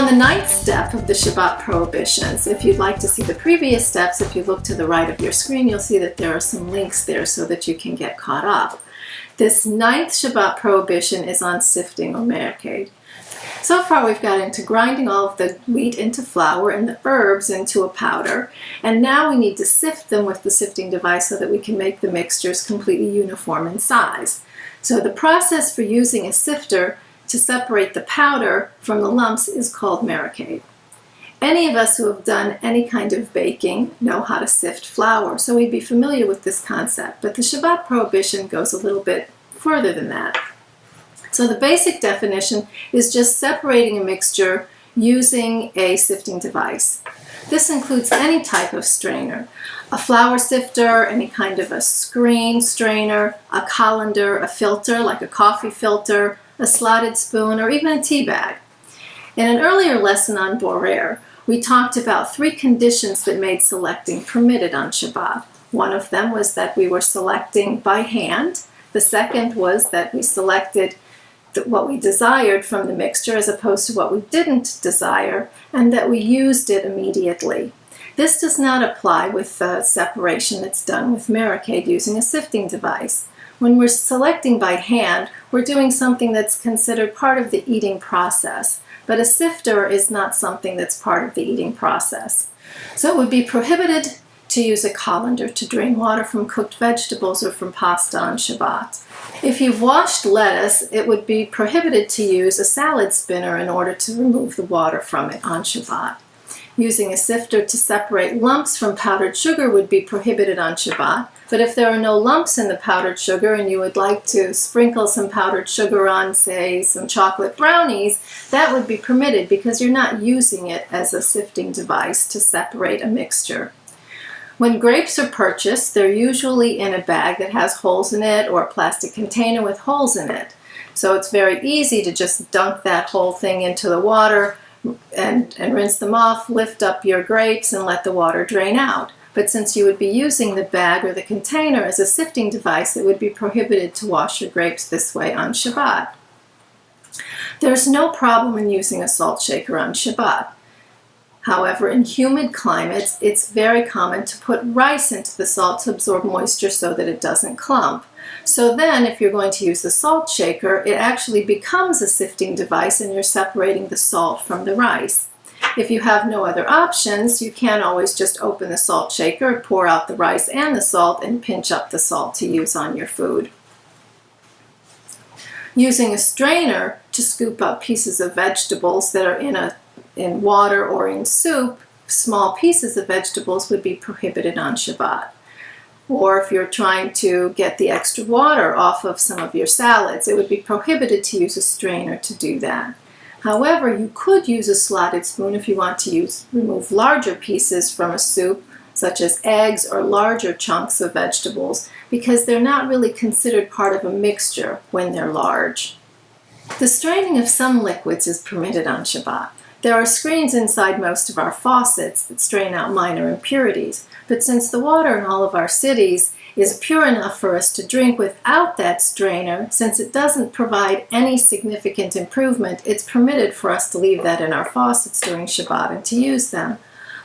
the ninth step of the Shabbat prohibitions, if you'd like to see the previous steps, if you look to the right of your screen, you'll see that there are some links there so that you can get caught up. This ninth Shabbat prohibition is on sifting or Merakaid. So far we've got into grinding all of the wheat into flour and the herbs into a powder, and now we need to sift them with the sifting device so that we can make the mixtures completely uniform in size. So the process for using a sifter to separate the powder from the lumps is called Merakaid. Any of us who have done any kind of baking know how to sift flour, so we'd be familiar with this concept, but the Shabbat prohibition goes a little bit further than that. So the basic definition is just separating a mixture using a sifting device. This includes any type of strainer, a flour sifter, any kind of a screen strainer, a colander, a filter like a coffee filter, a slotted spoon, or even a tea bag. In an earlier lesson on Borer, we talked about 3 conditions that made selecting permitted on Shabbat. One of them was that we were selecting by hand. The second was that we selected what we desired from the mixture as opposed to what we didn't desire, and that we used it immediately. This does not apply with the separation that's done with Merakaid using a sifting device. When we're selecting by hand, we're doing something that's considered part of the eating process, but a sifter is not something that's part of the eating process. So it would be prohibited to use a colander to drain water from cooked vegetables or from pasta on Shabbat. If you've washed lettuce, it would be prohibited to use a salad spinner in order to remove the water from it on Shabbat. Using a sifter to separate lumps from powdered sugar would be prohibited on Shabbat, but if there are no lumps in the powdered sugar and you would like to sprinkle some powdered sugar on, say, some chocolate brownies, that would be permitted because you're not using it as a sifting device to separate a mixture. When grapes are purchased, they're usually in a bag that has holes in it or a plastic container with holes in it. So it's very easy to just dunk that whole thing into the water and rinse them off, lift up your grapes and let the water drain out. But since you would be using the bag or the container as a sifting device, it would be prohibited to wash your grapes this way on Shabbat. There's no problem in using a salt shaker on Shabbat. However, in humid climates, it's very common to put rice into the salt to absorb moisture so that it doesn't clump. So then, if you're going to use the salt shaker, it actually becomes a sifting device and you're separating the salt from the rice. If you have no other options, you can always just open the salt shaker, pour out the rice and the salt, and pinch up the salt to use on your food. Using a strainer to scoop up pieces of vegetables that are in water or in soup, small pieces of vegetables would be prohibited on Shabbat. Or if you're trying to get the extra water off of some of your salads, it would be prohibited to use a strainer to do that. However, you could use a slotted spoon if you want to remove larger pieces from a soup, such as eggs or larger chunks of vegetables, because they're not really considered part of a mixture when they're large. The straining of some liquids is permitted on Shabbat. There are screens inside most of our faucets that strain out minor impurities, but since the water in all of our cities is pure enough for us to drink without that strainer, since it doesn't provide any significant improvement, it's permitted for us to leave that in our faucets during Shabbat and to use them.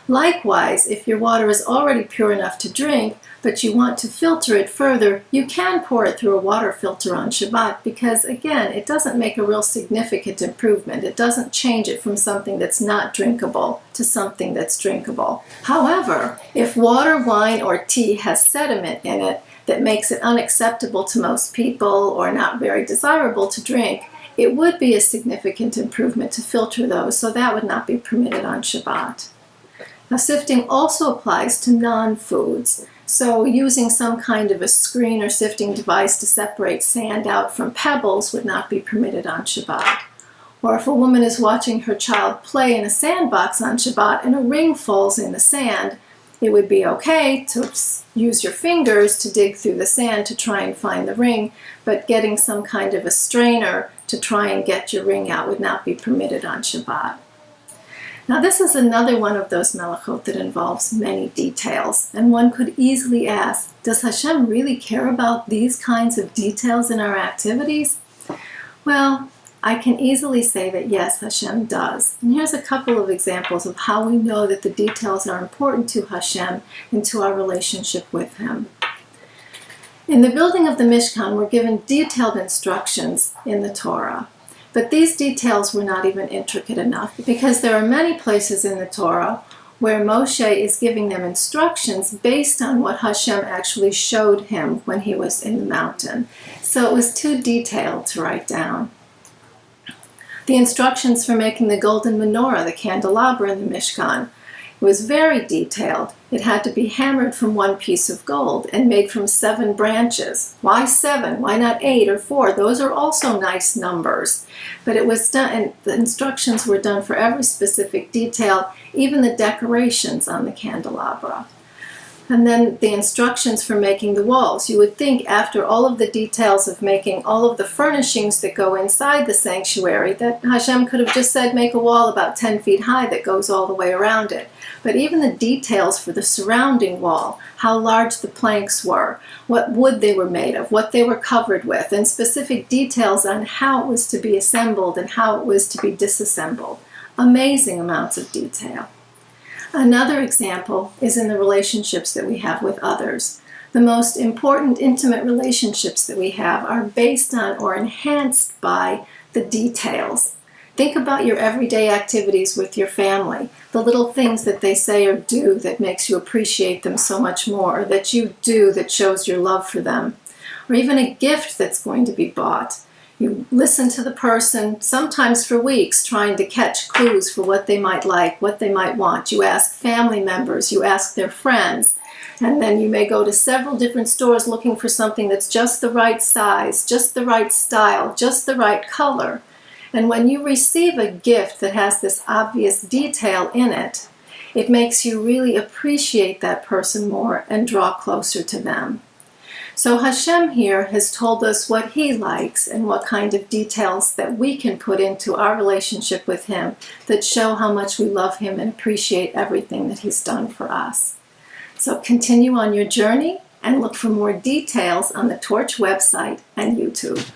Likewise, if your water is already pure enough to drink, but you want to filter it further, you can pour it through a water filter on Shabbat because, again, it doesn't make a real significant improvement. It doesn't change it from something that's not drinkable to something that's drinkable. However, if water, wine, or tea has sediment in it that makes it unacceptable to most people or not very desirable to drink, it would be a significant improvement to filter those, so that would not be permitted on Shabbat. Now, sifting also applies to non-foods. So using some kind of a screen or sifting device to separate sand out from pebbles would not be permitted on Shabbat. Or if a woman is watching her child play in a sandbox on Shabbat and a ring falls in the sand, it would be okay to use your fingers to dig through the sand to try and find the ring, but getting some kind of a strainer to try and get your ring out would not be permitted on Shabbat. Now this is another one of those Melachot that involves many details, and one could easily ask, does Hashem really care about these kinds of details in our activities? Well, I can easily say that yes, Hashem does. And here's a couple of examples of how we know that the details are important to Hashem and to our relationship with Him. In the building of the Mishkan, we're given detailed instructions in the Torah. But these details were not even intricate enough, because there are many places in the Torah where Moshe is giving them instructions based on what Hashem actually showed him when he was in the mountain. So it was too detailed to write down. The instructions for making the golden menorah, the candelabra in the Mishkan, was very detailed. It had to be hammered from one piece of gold and made from 7 branches. Why 7? Why not 8 or 4? Those are also nice numbers. But it was done, and the instructions were done for every specific detail, even the decorations on the candelabra. And then the instructions for making the walls. You would think after all of the details of making all of the furnishings that go inside the sanctuary that Hashem could have just said make a wall about 10 feet high that goes all the way around it. But even the details for the surrounding wall, how large the planks were, what wood they were made of, what they were covered with, and specific details on how it was to be assembled and how it was to be disassembled. Amazing amounts of detail. Another example is in the relationships that we have with others. The most important intimate relationships that we have are based on or enhanced by the details. Think about your everyday activities with your family, the little things that they say or do that makes you appreciate them so much more, or that you do that shows your love for them, or even a gift that's going to be bought. You listen to the person, sometimes for weeks, trying to catch clues for what they might like, what they might want. You ask family members, you ask their friends, and then you may go to several different stores looking for something that's just the right size, just the right style, just the right color. And when you receive a gift that has this obvious detail in it, it makes you really appreciate that person more and draw closer to them. So Hashem here has told us what He likes and what kind of details that we can put into our relationship with Him that show how much we love Him and appreciate everything that He's done for us. So continue on your journey and look for more details on the Torch website and YouTube.